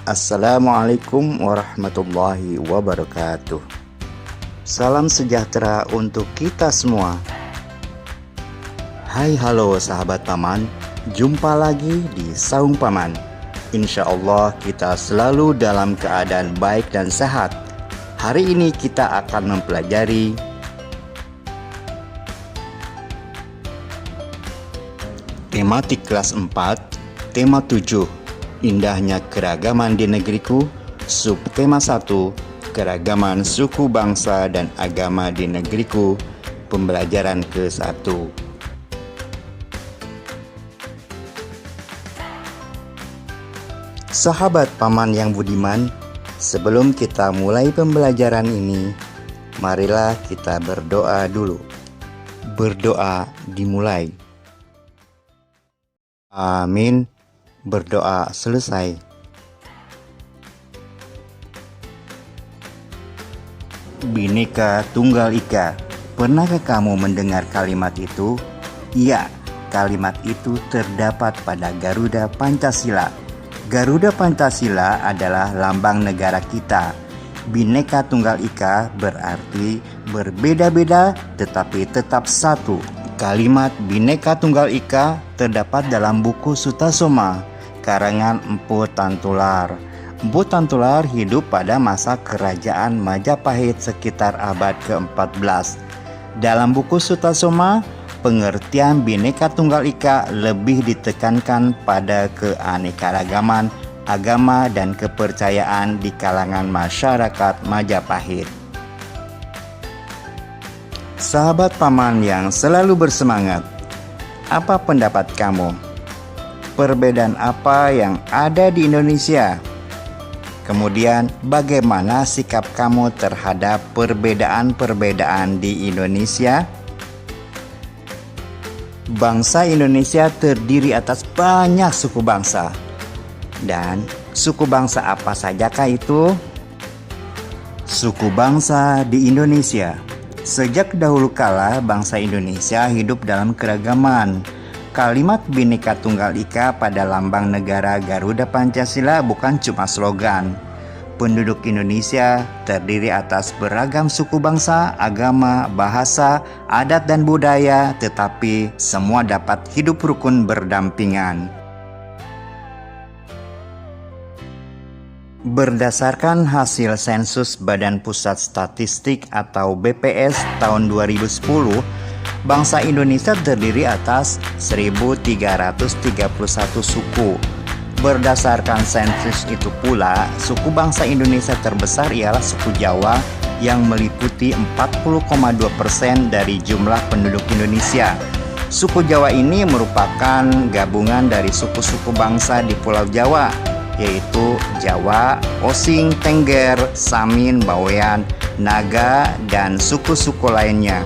Assalamualaikum warahmatullahi wabarakatuh. Salam sejahtera untuk kita semua. Hai halo sahabat paman, jumpa lagi di Saung Paman. Insya Allah kita selalu dalam keadaan baik dan sehat. Hari ini kita akan mempelajari tematik kelas 4, tema 7, indahnya keragaman di negeriku, subtema 1, keragaman suku bangsa dan agama di negeriku, pembelajaran ke-1. Sahabat paman yang budiman, sebelum kita mulai pembelajaran ini, marilah kita berdoa dulu. Berdoa dimulai. Amin. Berdoa selesai. Bhinneka Tunggal Ika. Pernahkah kamu mendengar kalimat itu? Ya, kalimat itu terdapat pada Garuda Pancasila. Garuda Pancasila adalah lambang negara kita. Bhinneka Tunggal Ika berarti berbeda-beda tetapi tetap satu. Kalimat Bhinneka Tunggal Ika terdapat dalam buku Sutasoma, karangan Empu Tantular. Empu Tantular hidup pada masa kerajaan Majapahit sekitar abad ke-14. Dalam buku Sutasoma, pengertian Bhinneka Tunggal Ika lebih ditekankan pada keanekaragaman agama dan kepercayaan di kalangan masyarakat Majapahit. Sahabat paman yang selalu bersemangat, apa pendapat kamu? Perbedaan apa yang ada di Indonesia? Kemudian bagaimana sikap kamu terhadap perbedaan-perbedaan di Indonesia? Bangsa Indonesia terdiri atas banyak suku bangsa. Dan suku bangsa apa sajakah itu? Suku bangsa di Indonesia. Sejak dahulu kala bangsa Indonesia hidup dalam keragaman. Kalimat Bhinneka Tunggal Ika pada lambang negara Garuda Pancasila bukan cuma slogan. Penduduk Indonesia terdiri atas beragam suku bangsa, agama, bahasa, adat dan budaya, tetapi semua dapat hidup rukun berdampingan. Berdasarkan hasil sensus Badan Pusat Statistik atau BPS tahun 2010, bangsa Indonesia terdiri atas 1.331 suku. Berdasarkan sensus itu pula, suku bangsa Indonesia terbesar ialah suku Jawa yang meliputi 40,2% dari jumlah penduduk Indonesia. Suku Jawa ini merupakan gabungan dari suku-suku bangsa di Pulau Jawa, yaitu Jawa, Osing, Tengger, Samin, Bawean, Naga, dan suku-suku lainnya.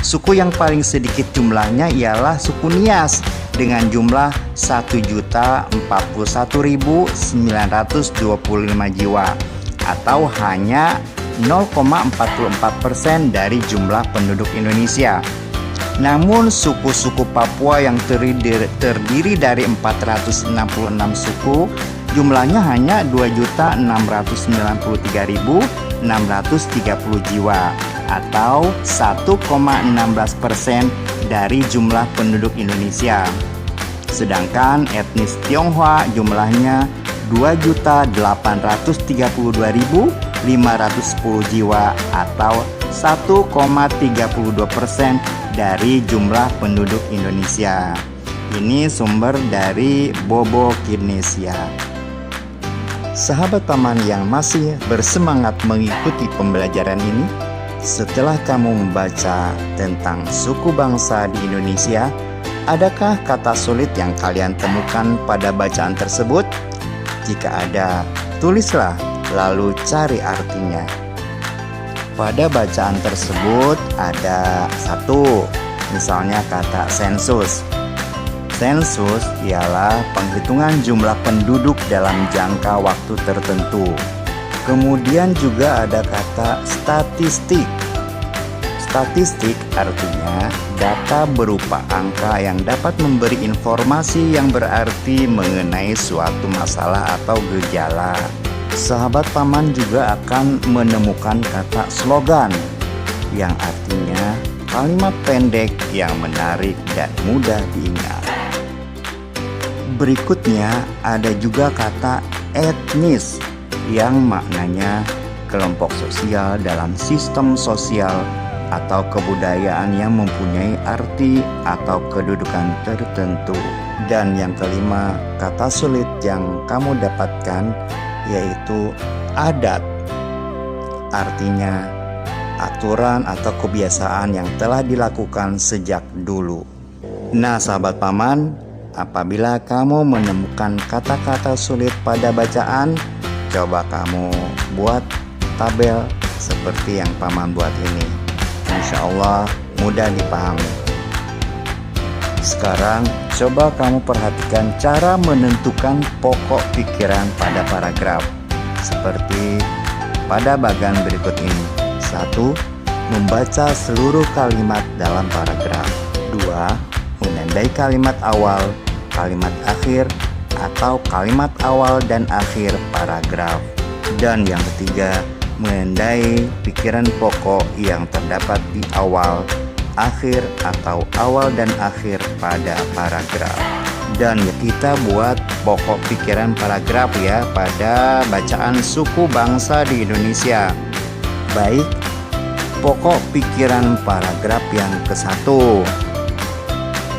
Suku yang paling sedikit jumlahnya ialah suku Nias dengan jumlah 1.041.925 jiwa atau hanya 0,44% dari jumlah penduduk Indonesia. Namun suku-suku Papua yang terdiri dari 466 suku jumlahnya hanya 2.693.630 jiwa atau 1,16% dari jumlah penduduk Indonesia. Sedangkan etnis Tionghoa jumlahnya 2.832.510 jiwa atau 1,32% dari jumlah penduduk Indonesia. Ini sumber dari Bobo Kinesia. Sahabat paman yang masih bersemangat mengikuti pembelajaran ini, setelah kamu membaca tentang suku bangsa di Indonesia, adakah kata sulit yang kalian temukan pada bacaan tersebut? Jika ada, tulislah lalu cari artinya. Pada bacaan tersebut ada satu, misalnya kata sensus. Sensus ialah penghitungan jumlah penduduk dalam jangka waktu tertentu. Kemudian juga ada kata statistik. Statistik artinya data berupa angka yang dapat memberi informasi yang berarti mengenai suatu masalah atau gejala. Sahabat paman juga akan menemukan kata slogan yang artinya kalimat pendek yang menarik dan mudah diingat. Berikutnya ada juga kata etnis yang maknanya kelompok sosial dalam sistem sosial atau kebudayaan yang mempunyai arti atau kedudukan tertentu. Dan yang kelima, kata sulit yang kamu dapatkan yaitu adat. Artinya aturan atau kebiasaan yang telah dilakukan sejak dulu. Nah, sahabat paman, apabila kamu menemukan kata-kata sulit pada bacaan, coba kamu buat tabel seperti yang paman buat ini. Insya Allah mudah dipahami. Sekarang coba kamu perhatikan cara menentukan pokok pikiran pada paragraf seperti pada bagian berikut ini. 1. Membaca seluruh kalimat dalam paragraf. 2. Menandai kalimat awal, kalimat akhir, atau kalimat awal dan akhir paragraf. Dan yang ketiga, menandai pikiran pokok yang terdapat di awal, akhir, atau awal dan akhir pada paragraf. Dan kita buat pokok pikiran paragraf ya pada bacaan suku bangsa di Indonesia. Baik, pokok pikiran paragraf yang ke-1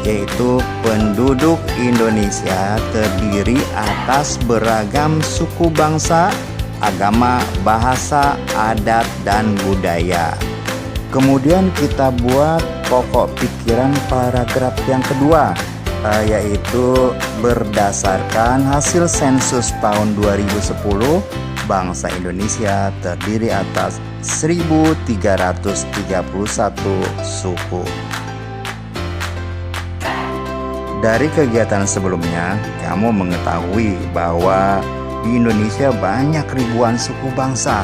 yaitu penduduk Indonesia terdiri atas beragam suku bangsa, agama, bahasa, adat, dan budaya. Kemudian kita buat pokok pikiran paragraf yang kedua, yaitu berdasarkan hasil sensus tahun 2010, bangsa Indonesia terdiri atas 1331 suku. Dari kegiatan sebelumnya, kamu mengetahui bahwa di Indonesia banyak ribuan suku bangsa.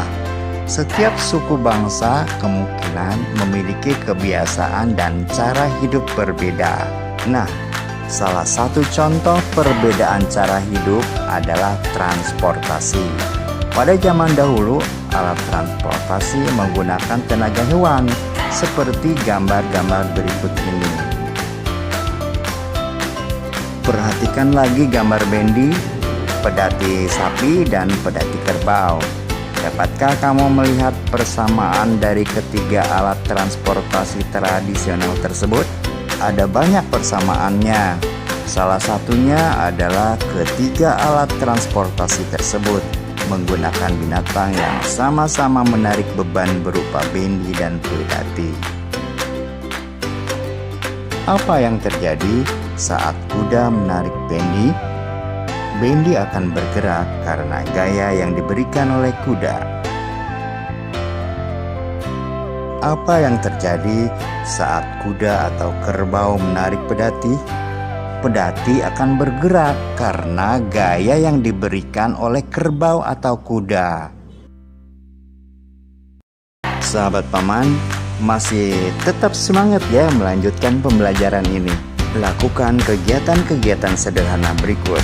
Setiap suku bangsa kemungkinan memiliki kebiasaan dan cara hidup berbeda. Nah, salah satu contoh perbedaan cara hidup adalah transportasi. Pada zaman dahulu, alat transportasi menggunakan tenaga hewan, seperti gambar-gambar berikut ini. Perhatikan lagi gambar bendi, pedati sapi, dan pedati kerbau. Dapatkah kamu melihat persamaan dari ketiga alat transportasi tradisional tersebut? Ada banyak persamaannya. Salah satunya adalah ketiga alat transportasi tersebut menggunakan binatang yang sama-sama menarik beban berupa bendi dan pedati. Apa yang terjadi saat kuda menarik bendi? Bendi akan bergerak karena gaya yang diberikan oleh kuda. Apa yang terjadi saat kuda atau kerbau menarik pedati? Pedati akan bergerak karena gaya yang diberikan oleh kerbau atau kuda. Sahabat paman, masih tetap semangat ya melanjutkan pembelajaran ini. Lakukan kegiatan-kegiatan sederhana berikut.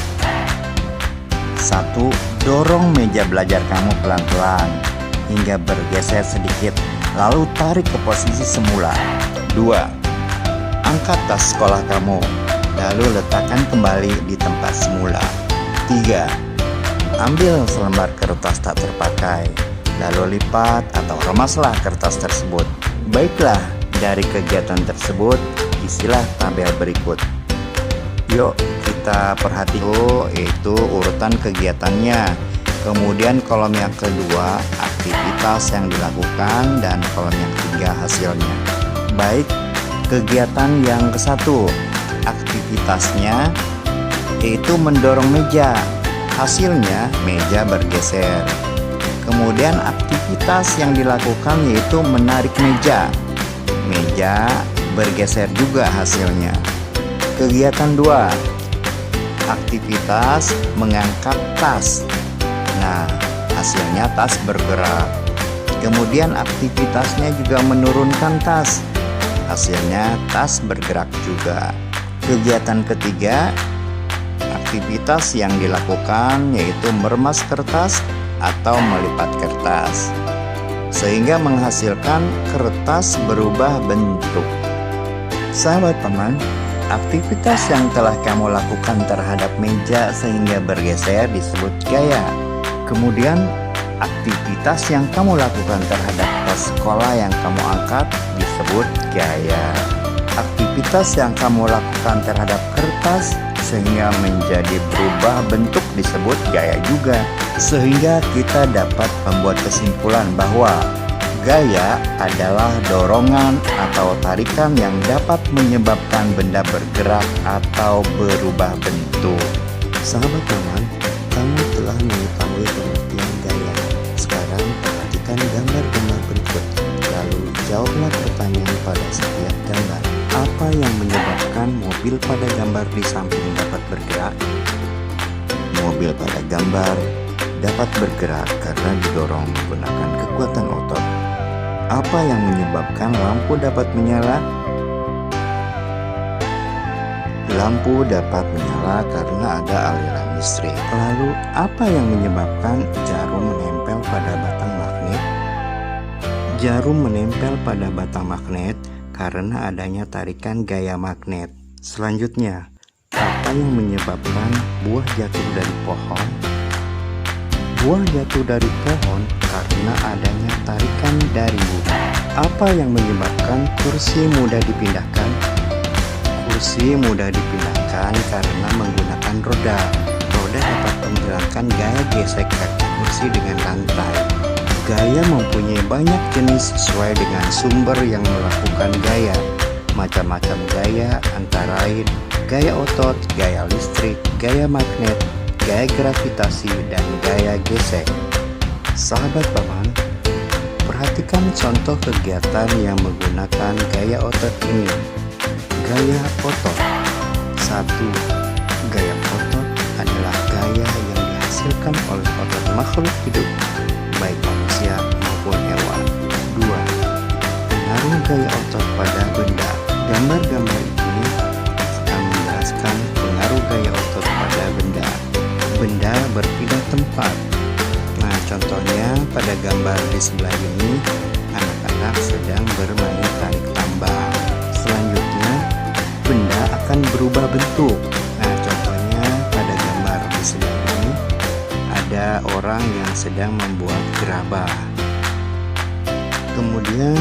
1. Dorong meja belajar kamu pelan-pelan hingga bergeser sedikit, lalu tarik ke posisi semula. 2. Angkat tas sekolah kamu, lalu letakkan kembali di tempat semula. 3. Ambil selembar kertas tak terpakai, lalu lipat atau remaslah kertas tersebut. Baiklah, dari kegiatan tersebut isilah tabel berikut. Yuk kita perhatikan itu urutan kegiatannya. Kemudian kolom yang kedua aktivitas yang dilakukan, dan kolom yang ketiga hasilnya. Baik, kegiatan yang ke-1 aktivitasnya yaitu mendorong meja. Hasilnya meja bergeser. Kemudian aktivitas yang dilakukan yaitu menarik meja. Meja bergeser juga hasilnya. Kegiatan 2, aktivitas mengangkat tas. Nah, hasilnya tas bergerak. Kemudian aktivitasnya juga menurunkan tas. Hasilnya tas bergerak juga. Kegiatan ketiga, aktivitas yang dilakukan yaitu meremas kertas atau melipat kertas, sehingga menghasilkan kertas berubah bentuk. Sahabat teman, aktivitas yang telah kamu lakukan terhadap meja sehingga bergeser disebut gaya. Kemudian, aktivitas yang kamu lakukan terhadap tas sekolah yang kamu angkat disebut gaya. Aktivitas yang kamu lakukan terhadap kertas sehingga menjadi berubah bentuk disebut gaya juga. Sehingga kita dapat membuat kesimpulan bahwa gaya adalah dorongan atau tarikan yang dapat menyebabkan benda bergerak atau berubah bentuk. Sahabat teman, kamu telah mengetahui pengertian gaya. Sekarang perhatikan gambar-gambar berikut. Lalu jawablah pertanyaan pada setiap gambar. Apa yang menyebabkan mobil pada gambar di samping dapat bergerak? Mobil pada gambar dapat bergerak karena didorong menggunakan kekuatan otot. Apa yang menyebabkan lampu dapat menyala? Lampu dapat menyala karena ada aliran listrik. Lalu, apa yang menyebabkan jarum menempel pada batang magnet? Jarum menempel pada batang magnet karena adanya tarikan gaya magnet. Selanjutnya, apa yang menyebabkan buah jatuh dari pohon? Buah jatuh dari pohon karena adanya tarikan dari bumi. Apa yang menyebabkan kursi mudah dipindahkan? Kursi mudah dipindahkan karena menggunakan roda. Roda dapat menghilangkan gaya gesek kaki kursi dengan lantai. Gaya mempunyai banyak jenis sesuai dengan sumber yang melakukan gaya. Macam-macam gaya antara lain gaya otot, gaya listrik, gaya magnet, gaya gravitasi, dan gaya gesek. Sahabat paman, perhatikan contoh kegiatan yang menggunakan gaya otot ini. Gaya otot. 1. Gaya otot adalah gaya yang dihasilkan oleh otot makhluk hidup, baik manusia maupun hewan. 2. Pengaruh gaya otot pada benda. Gambar-gambar ini akan menjelaskan pengaruh gaya otot pada benda. Benda berpindah tempat. Nah, contohnya pada gambar di sebelah ini, anak-anak sedang bermain tarik tambang. Selanjutnya, benda akan berubah bentuk. Nah, contohnya pada gambar di sebelah ini, ada orang yang sedang membuat gerabah. Kemudian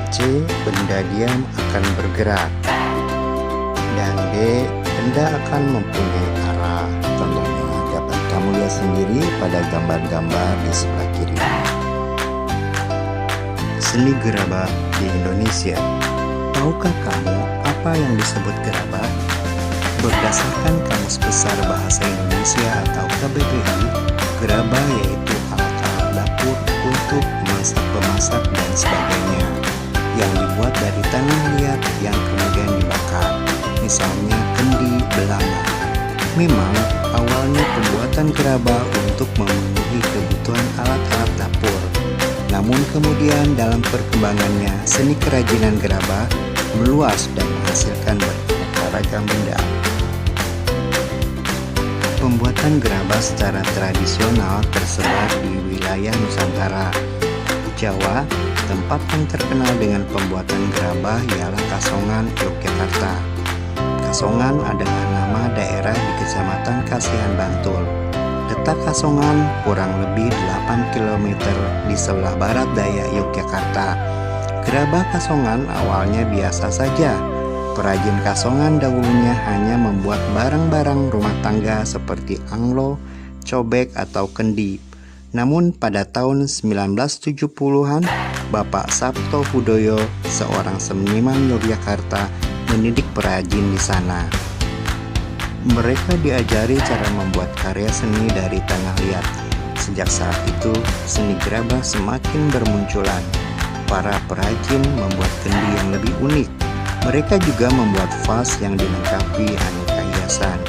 C, benda diam akan bergerak. Dan D, benda akan mempunyai arah. Contohnya dapat kamu lihat sendiri pada gambar-gambar di sebelah kiri. Seni gerabah di Indonesia. Tahukah kamu apa yang disebut gerabah? Berdasarkan Kamus Besar Bahasa Indonesia atau KBBI, gerabah yaitu alat-alat dapur untuk memasak dan sebagainya yang dibuat dari tanah liat yang kemudian dibakar, misalnya kendi, belanga. Memang awalnya pembuatan gerabah untuk memenuhi kebutuhan alat-alat dapur. Namun kemudian dalam perkembangannya seni kerajinan gerabah meluas dan menghasilkan beraneka ragam benda. Pembuatan gerabah secara tradisional tersebar di wilayah Nusantara. Di Jawa, tempat yang terkenal dengan pembuatan gerabah ialah Kasongan, Yogyakarta. Kasongan adalah nama daerah di Kecamatan Kasihan, Bantul. Letak Kasongan kurang lebih 8 km di sebelah barat daya Yogyakarta. Gerabah Kasongan awalnya biasa saja. Perajin Kasongan dahulunya hanya membuat barang-barang rumah tangga seperti anglo, cobek, atau kendi. Namun pada tahun 1970-an, Bapak Sabto Hudoyo, seorang seniman Yogyakarta, mendidik perajin di sana. Mereka diajari cara membuat karya seni dari tanah liat. Sejak saat itu, seni gerabah semakin bermunculan. Para perajin membuat kendi yang lebih unik. Mereka juga membuat vas yang dilengkapi aneka hiasan.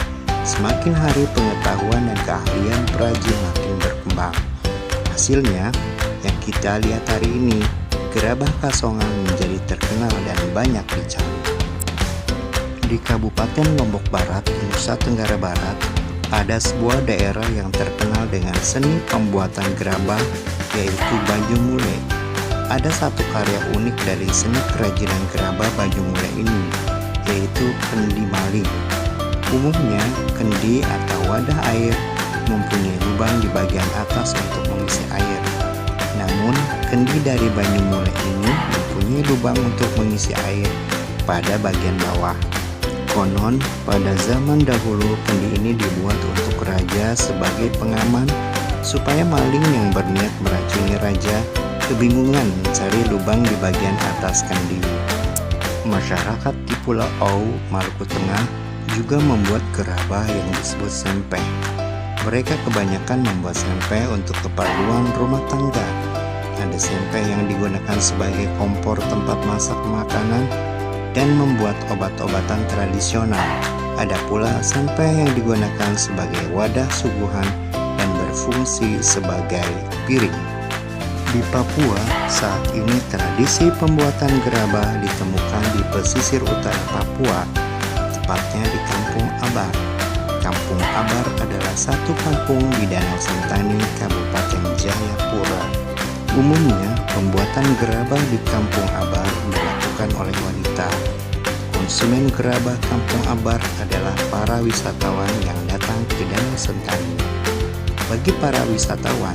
Semakin hari pengetahuan dan keahlian perajin makin berkembang. Hasilnya, yang kita lihat hari ini, gerabah Kasongan menjadi terkenal dan banyak dicari. Di Kabupaten Lombok Barat, Nusa Tenggara Barat, ada sebuah daerah yang terkenal dengan seni pembuatan gerabah, yaitu Banyumule. Ada satu karya unik dari seni kerajinan gerabah Banyumule ini, yaitu kendi maling. Umumnya, kendi atau wadah air mempunyai lubang di bagian atas untuk mengisi air. Namun, kendi dari Banyumule ini mempunyai lubang untuk mengisi air pada bagian bawah. Konon, pada zaman dahulu kendi ini dibuat untuk raja sebagai pengaman supaya maling yang berniat meracuni raja kebingungan mencari lubang di bagian atas kendi. Masyarakat di Pulau Ou, Maluku Tengah juga membuat gerabah yang disebut sempeh. Mereka kebanyakan membuat sempeh untuk keperluan rumah tangga. Ada sempeh yang digunakan sebagai kompor tempat masak makanan dan membuat obat-obatan tradisional. Ada pula sempeh yang digunakan sebagai wadah suguhan dan berfungsi sebagai piring. Di Papua, saat ini tradisi pembuatan gerabah ditemukan di pesisir utara Papua, tepatnya di Kampung Abar. Kampung Abar adalah satu kampung di Danau Sentani, Kabupaten Jayapura. Umumnya, pembuatan gerabah di Kampung Abar dilakukan oleh wanita. Konsumen gerabah Kampung Abar adalah para wisatawan yang datang ke Danau Sentani. Bagi para wisatawan,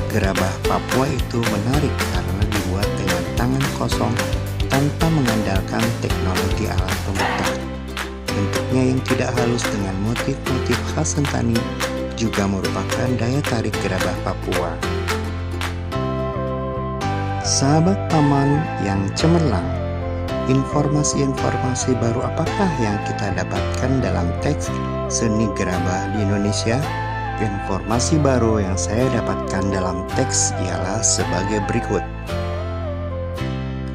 gerabah Papua itu menarik karena dibuat dengan tangan kosong tanpa mengandalkan teknologi alat pembedah. Bentuknya yang tidak halus dengan motif-motif khas Sentani juga merupakan daya tarik gerabah Papua. Sahabat paman yang cemerlang, informasi-informasi baru apakah yang kita dapatkan dalam teks seni gerabah di Indonesia? Informasi baru yang saya dapatkan dalam teks ialah sebagai berikut.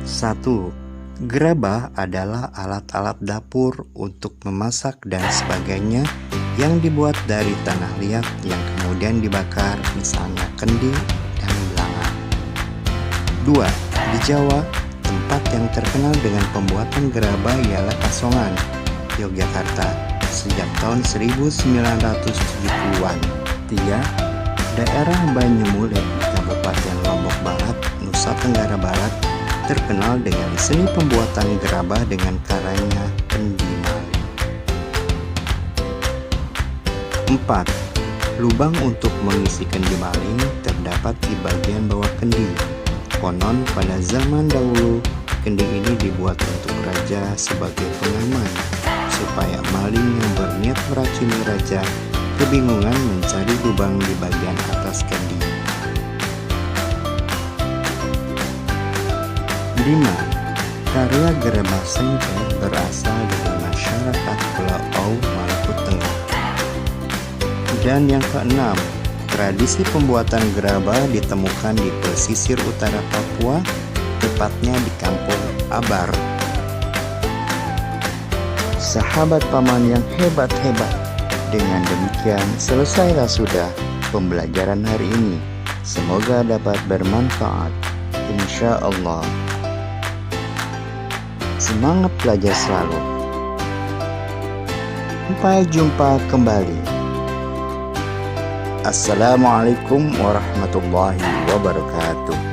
1. Gerabah adalah alat-alat dapur untuk memasak dan sebagainya yang dibuat dari tanah liat yang kemudian dibakar, misalnya kendi dan belangan. 2. Di Jawa, tempat yang terkenal dengan pembuatan gerabah ialah Kasongan, Yogyakarta, sejak tahun 1970-an. 3. Daerah Banyumule, Kabupaten Lombok Barat, Nusa Tenggara Barat, terkenal dengan seni pembuatan gerabah dengan karanya kendi maling. 4. Lubang untuk mengisi kendi maling terdapat di bagian bawah kendi. Konon pada zaman dahulu, kendi ini dibuat untuk raja sebagai pengaman, supaya maling yang berniat meracuni raja kebingungan mencari lubang di bagian atas kendi. 5. Karya gerabah sempeh berasal dari masyarakat Pulau Ou, Maluku Tengah. Dan yang keenam, tradisi pembuatan gerabah ditemukan di pesisir utara Papua, tepatnya di Kampung Abar. Sahabat paman yang hebat-hebat, dengan demikian selesailah sudah pembelajaran hari ini. Semoga dapat bermanfaat, insya Allah. Semangat belajar selalu. Sampai jumpa kembali. Assalamualaikum warahmatullahi wabarakatuh.